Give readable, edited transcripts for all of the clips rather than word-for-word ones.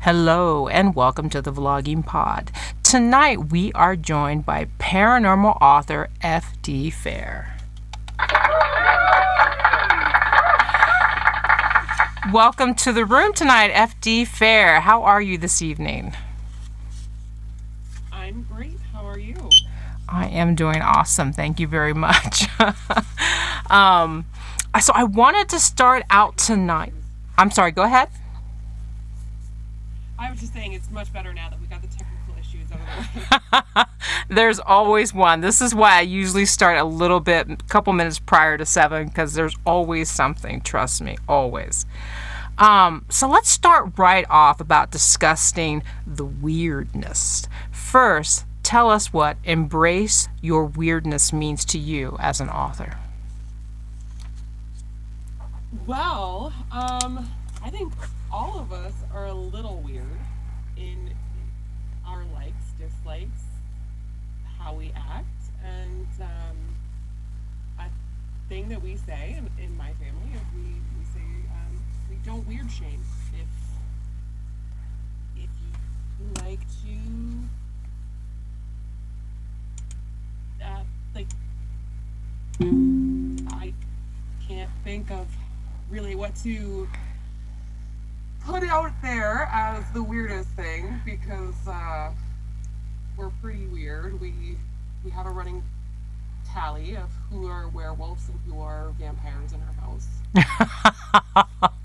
Hello and welcome to the Vlogging Pod. Tonight we are joined by paranormal author F.D. Fair. Welcome to the room tonight, F.D. Fair. How are you this evening? I'm great. How are you? I am doing awesome. Thank you very much. So I wanted to start out tonight. I'm sorry, go ahead. I was just saying it's much better now that we got the technical issues out of the way. There's always one. This is why I usually start a couple minutes prior to 7, because there's always something, trust me, always. So let's start right off about discussing the weirdness. First, tell us what embrace your weirdness means to you as an author. Well, I think all of us are a little weird in our likes, dislikes, how we act, and a thing that we say in my family is we say we don't weird shame. If you like to I can't think of really what to put out there as the weirdest thing, because we're pretty weird. We have a running tally of who are werewolves and who are vampires in our house.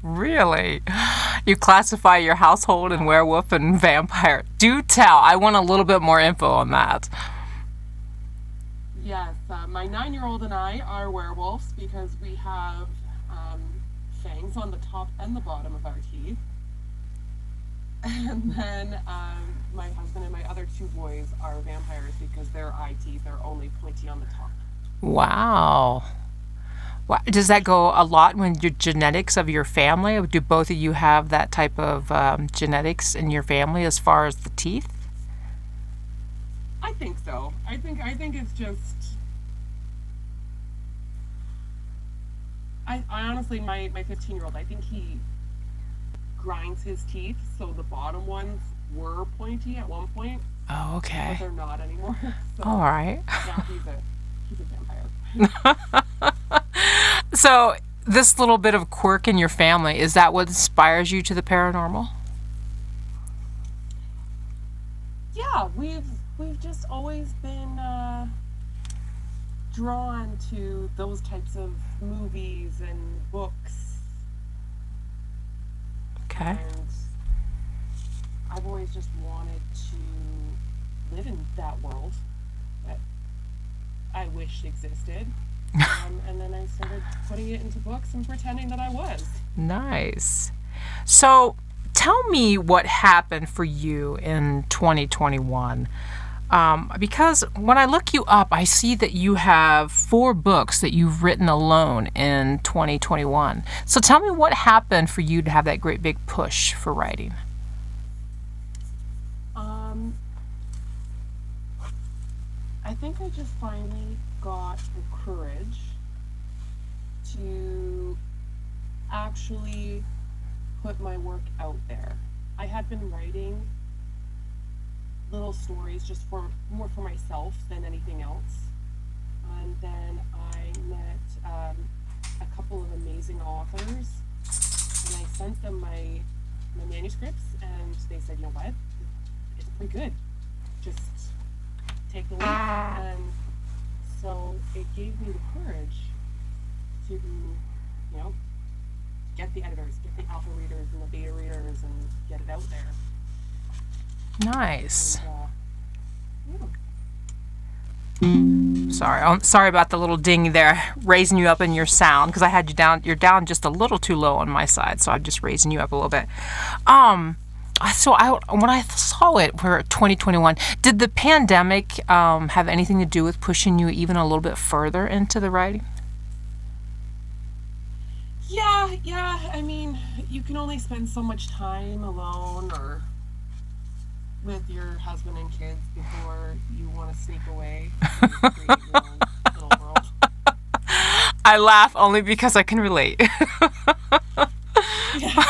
Really? You classify your household in werewolf and vampire. Do tell. I want a little bit more info on that. Yes, my 9-year-old and I are werewolves because we have fangs on the top and the bottom of our teeth. And then my husband and my other 2 boys are vampires because their eye teeth are only pointy on the top. Wow. Does that go a lot when your genetics of your family? Do both of you have that type of genetics in your family as far as the teeth? I think so. I think it's just. I honestly, my 15-year-old, I think he grinds his teeth, so the bottom ones were pointy at one point. Oh, okay. But they're not anymore. So, all right. Yeah, he's a vampire. So this little bit of quirk in your family, is that what inspires you to the paranormal? Yeah, we've just always been drawn to those types of movies and books. Okay. And I've always just wanted to live in that world that I wished existed. And then I started putting it into books and pretending that I was. Nice. So tell me what happened for you in 2021. Because when I look you up, I see that you have 4 books that you've written alone in 2021. So tell me what happened for you to have that great big push for writing. I think I just finally got the courage to actually put my work out there. I had been writing little stories just more for myself than anything else. And then I met a couple of amazing authors, and I sent them my manuscripts, and they said, you know what, it's pretty good. Just take the leap. And so it gave me the courage to, get the editors, get the alpha readers and the beta readers, and get it out there. Nice. And, Sorry about the little ding there, raising you up in your sound, because I had you down. You're down just a little too low on my side, so I'm just raising you up a little bit. When I saw it for 2021, did the pandemic have anything to do with pushing you even a little bit further into the writing? Yeah. I mean, you can only spend so much time alone or with your husband and kids before you want to sneak away and create your own little world. I laugh only because I can relate. Yeah.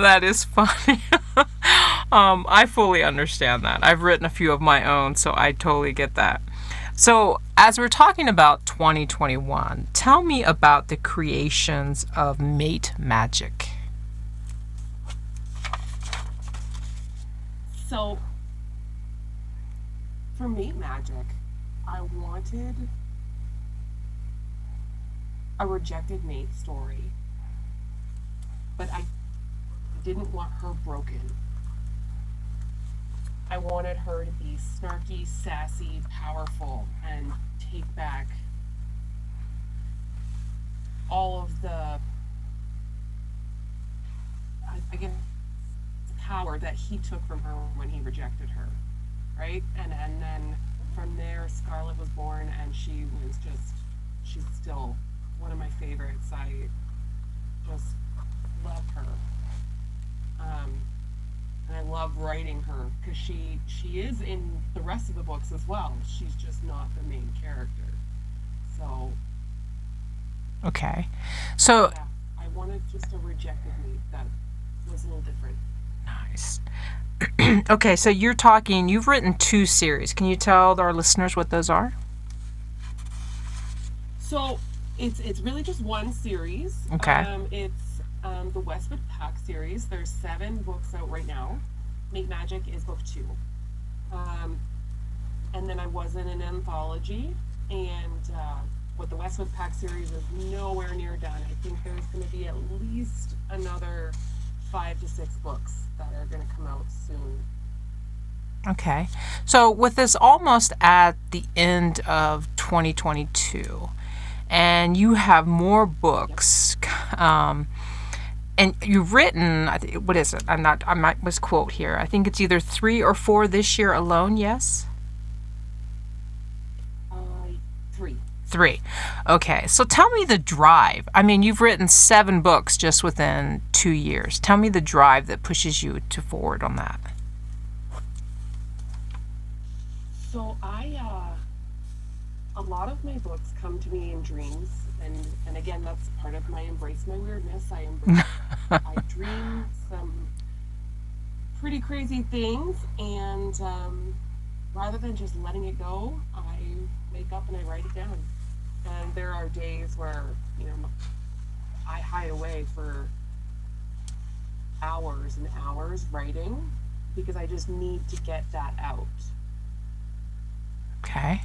That is funny. I fully understand that. I've written a few of my own, so I totally get that. So, as we're talking about 2021, tell me about the creations of Mate Magic. So, for Mate Magic, I wanted a rejected mate story, but I didn't want her broken. I wanted her to be snarky, sassy, powerful, and take back all of the, I guess, power that he took from her when he rejected her, right? And then from there, Scarlet was born, and she's still one of my favorites. I just love her. And I love writing her because she is in the rest of the books as well. She's just not the main character. So Okay. So, yeah, I wanted just a rejected mate that was a little different. nice. Okay, so you've written 2 series. Can you tell our listeners what those are? So it's really just one series. Okay. It's the Westwood Pack series. There's 7 books out right now. Mate Magic is book 2. And then I was in an anthology, and with the Westwood Pack series is nowhere near done. I think there's going to be at least another 5 to 6 books that are going to come out soon. Okay. So, with this almost at the end of 2022, and you have more books, and you've written, what is it? I might misquote here. I think it's either 3 or 4 this year alone, yes? 3. 3. Okay. So, tell me the drive. I mean, you've written 7 books just within 2 years. Tell me the drive that pushes you to forward on that. So a lot of my books come to me in dreams, and again, that's part of my embrace my weirdness. I dream some pretty crazy things, and rather than just letting it go, I wake up and I write it down. And there are days where I hide away for hours and hours writing because I just need to get that out. Okay.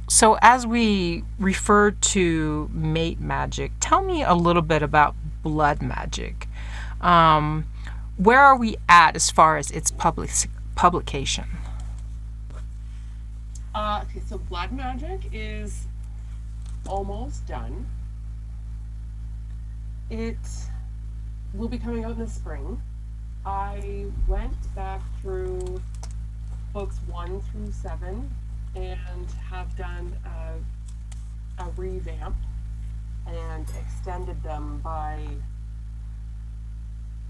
So, as we refer to Mate Magic, tell me a little bit about Blood Magic. Where are we at as far as its publication? Okay, so Blood Magic is almost done. It will be coming out in the spring. I went back through books 1 through 7 and have done a revamp and extended them by,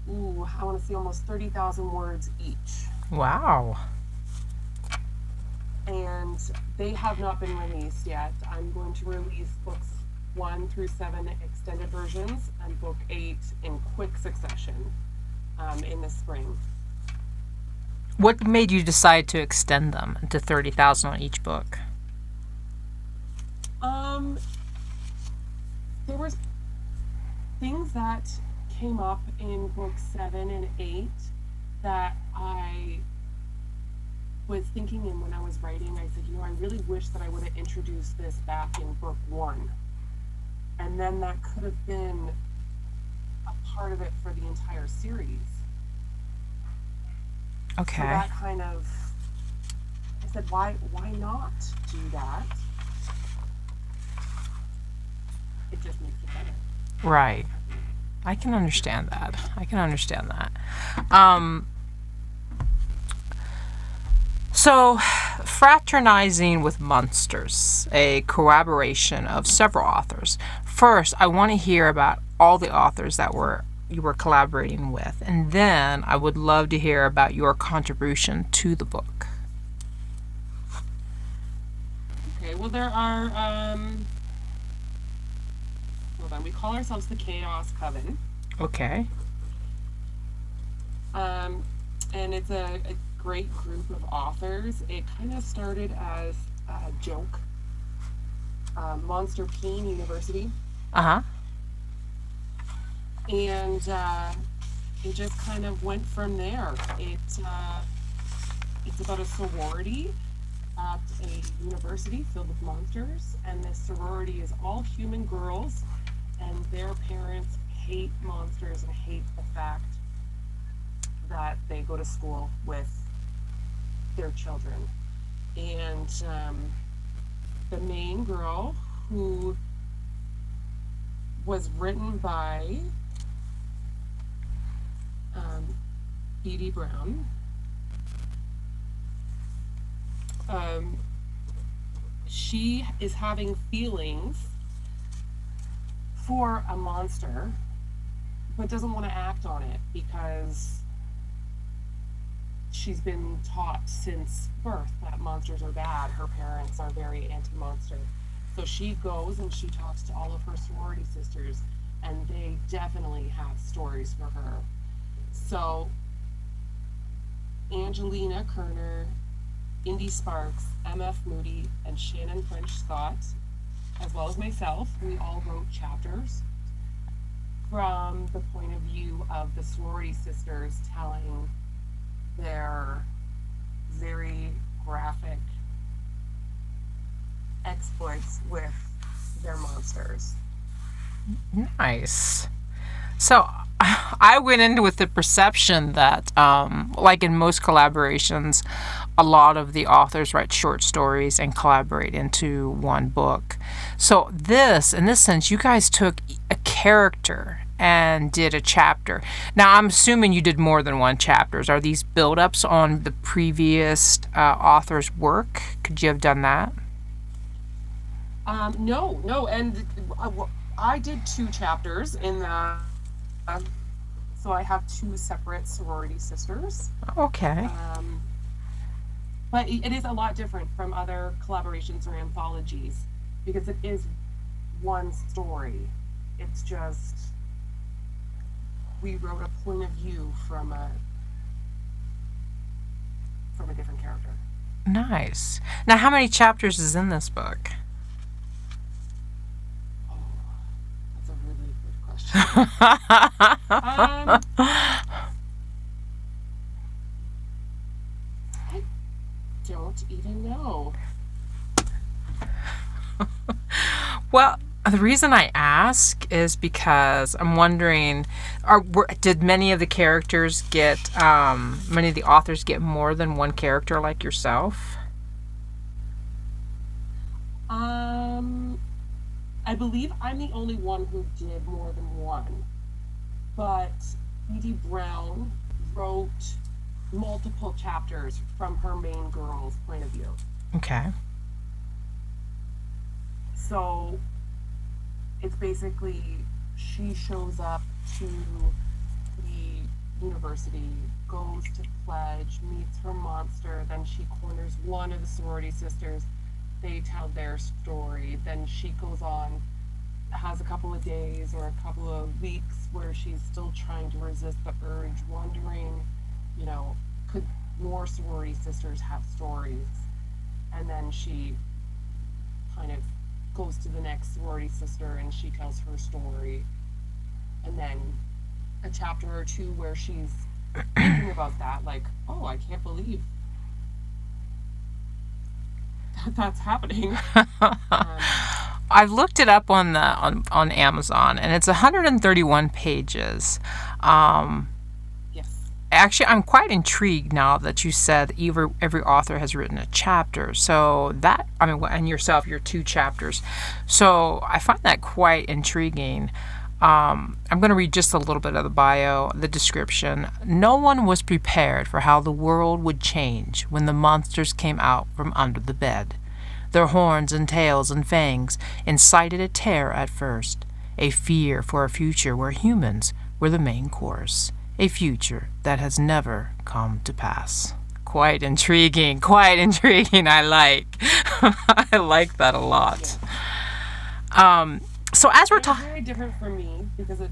I want to say almost 30,000 words each. Wow. And they have not been released yet. I'm going to release books 1 through 7 extended versions and book 8 in quick succession in the spring. What made you decide to extend them to 30,000 on each book? There was things that came up in books 7 and 8 that I was thinking, and when I was writing, I said, I really wish that I would have introduced this back in book 1. And then that could have been a part of it for the entire series. Okay. So that kind of, I said, why not do that? It just makes it better. Right. I can understand that. So, Fraternizing with Monsters, a collaboration of several authors. First, I want to hear about all the authors that you were collaborating with, and then I would love to hear about your contribution to the book. Okay, well, there are, hold on, we call ourselves the Chaos Coven. Okay. Um, and it's a great group of authors. It kind of started as a joke, Monster Peen University, Uh-huh. and it just kind of went from there. It's about a sorority at a university filled with monsters, and this sorority is all human girls, and their parents hate monsters and hate the fact that they go to school with their children. And the main girl, who was written by um, Edie Brown, um, she is having feelings for a monster, but doesn't want to act on it because she's been taught since birth that monsters are bad. Her parents are very anti-monster. So she goes and she talks to all of her sorority sisters, and they definitely have stories for her. So Angelina Kerner, Indy Sparks, MF Moody, and Shannon French Scott, as well as myself, we all wrote chapters from the point of view of the sorority sisters telling their very graphic exploits with their monsters. Nice. So I went into with the perception that, like in most collaborations, a lot of the authors write short stories and collaborate into one book. So this, in this sense, you guys took a character and did a chapter. Now, I'm assuming you did more than one chapters. Are these build-ups on the previous author's work? Could you have done that? No, and I did two chapters in the. So I have two separate sorority sisters. Okay. But it is a lot different from other collaborations or anthologies because it is one story. It's just we wrote a point of view from a different character. Nice. Now, how many chapters is in this book? Oh, that's a really good question. I don't even know. Well, the reason I ask is because I'm wondering, did many of the characters get, many of the authors get more than one character like yourself? I believe I'm the only one who did more than one, but Edie Brown wrote multiple chapters from her main girl's point of view. Okay. So it's basically she shows up to the university, goes to pledge, meets her monster, then she corners one of the sorority sisters. They tell their story. Then she goes on, has a couple of days or a couple of weeks where she's still trying to resist the urge, wondering, could more sorority sisters have stories? And then she kind of goes to the next sorority sister and she tells her story. And then a chapter or two where she's thinking about that, like, oh, I can't believe that's happening. I've looked it up on Amazon, and it's 131 pages. Yes. Actually, I'm quite intrigued now that you said every author has written a chapter. So that, I mean, and yourself, your two chapters. So I find that quite intriguing. I'm going to read just a little bit of the bio, the description. No one was prepared for how the world would change when the monsters came out from under the bed. Their horns and tails and fangs incited a terror at first, a fear for a future where humans were the main course, a future that has never come to pass. Quite intriguing, I like. I like that a lot. So as we're It's talking... very different for me because it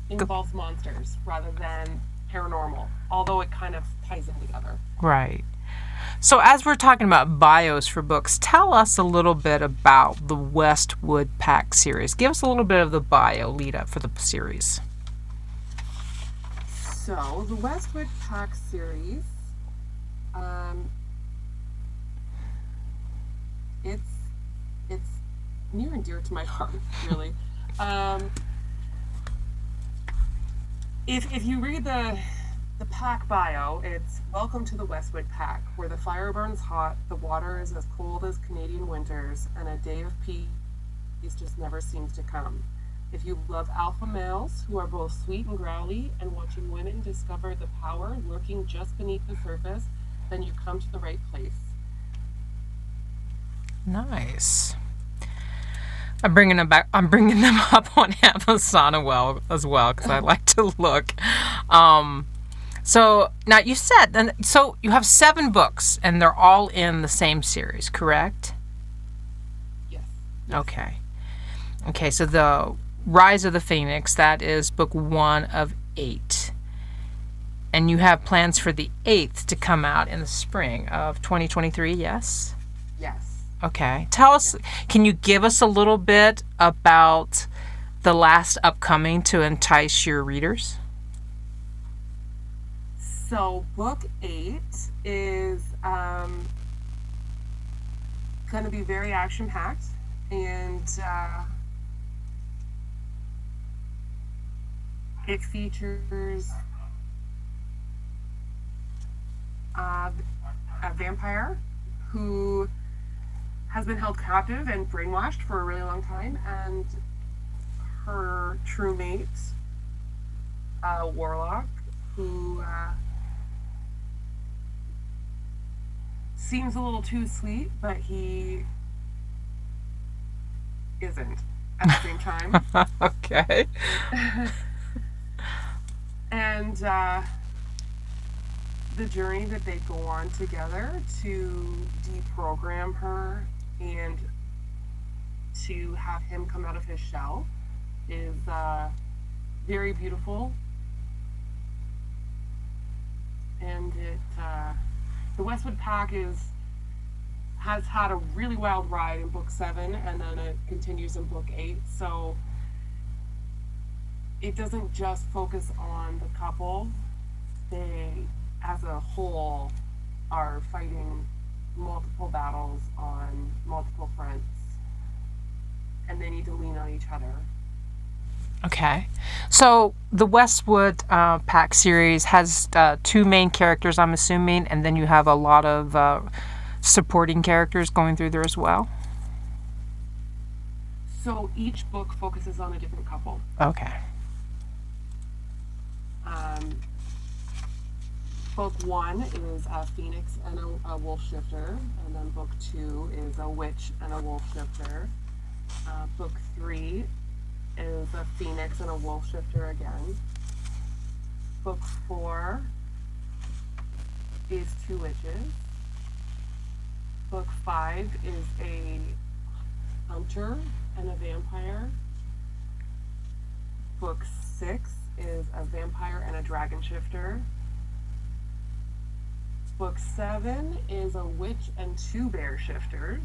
involves monsters rather than paranormal, although it kind of ties in together. Right. So, as we're talking about bios for books, tell us a little bit about the Westwood Pack series. Give us a little bit of the bio lead up for the series. So, the Westwood Pack series, it's it's near and dear to my heart, really. If you read the pack bio, it's welcome to the Westwood Pack, where the fire burns hot, the water is as cold as Canadian winters, and a day of peace just never seems to come. If you love alpha males who are both sweet and growly and watching women discover the power lurking just beneath the surface, then you come to the right place. Nice. I'm bringing them back. I'm bringing them up on Amazon as well because I like to look. So now you said, so you have 7 books and they're all in the same series, correct? Yes. Okay. Okay. So the Rise of the Phoenix, that is book 1 of 8. And you have plans for the 8th to come out in the spring of 2023, yes? Yes. Okay. Tell us, can you give us a little bit about the last upcoming to entice your readers? So, book 8 is going to be very action packed, and it features a vampire who has been held captive and brainwashed for a really long time, and her true mate, warlock, who seems a little too sweet, but he isn't at the same time. Okay. And the journey that they go on together to deprogram her and to have him come out of his shell is very beautiful. And the Westwood Pack has had a really wild ride in book 7, and then it continues in book 8. So it doesn't just focus on the couple. They, as a whole, are fighting multiple battles on multiple fronts, and they need to lean on each other. Okay. So the Westwood Pack series has 2 main characters, I'm assuming, and then you have a lot of supporting characters going through there as well? So each book focuses on a different couple. Okay. Book 1 is a phoenix and a wolf shifter, and then book 2 is a witch and a wolf shifter. Book 3 is a phoenix and a wolf shifter again. Book 4 is 2 witches. Book 5 is a hunter and a vampire. Book 6 is a vampire and a dragon shifter. Book 7 is a witch and 2 bear shifters.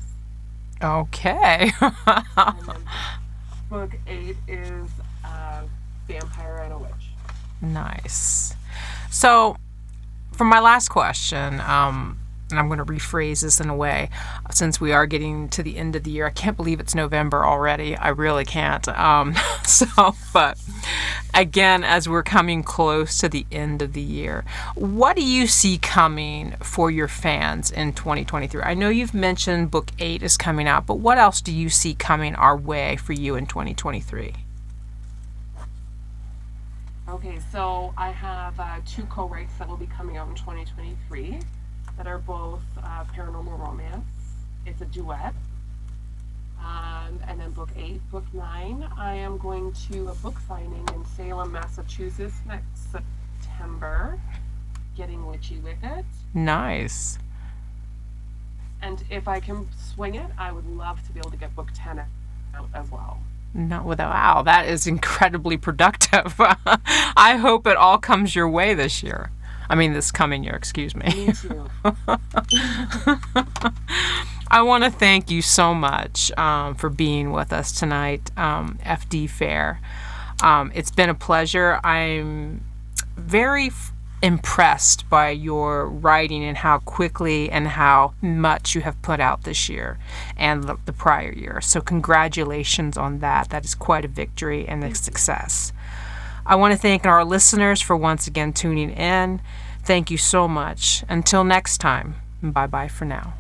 Okay. And then book 8 is a vampire and a witch. Nice. So, for my last question, and I'm going to rephrase this in a way, since we are getting to the end of the year. I can't believe it's November already. I really can't. But again, as we're coming close to the end of the year, what do you see coming for your fans in 2023? I know you've mentioned book 8 is coming out, but what else do you see coming our way for you in 2023? Okay, so I have 2 co-writes that will be coming out in 2023 that are both paranormal romance. It's a duet. And then book 8, book 9, I am going to a book signing in Salem, Massachusetts next September, getting witchy with it. Nice. And if I can swing it, I would love to be able to get book 10 out as well. No, wow, that is incredibly productive. I hope it all comes your way this year. I mean, this coming year, excuse me. Me too. I want to thank you so much for being with us tonight, FD Fair. It's been a pleasure. I'm very impressed by your writing and how quickly and how much you have put out this year and the prior year. So congratulations on that. That is quite a victory and a success. I want to thank our listeners for once again tuning in. Thank you so much. Until next time, bye-bye for now.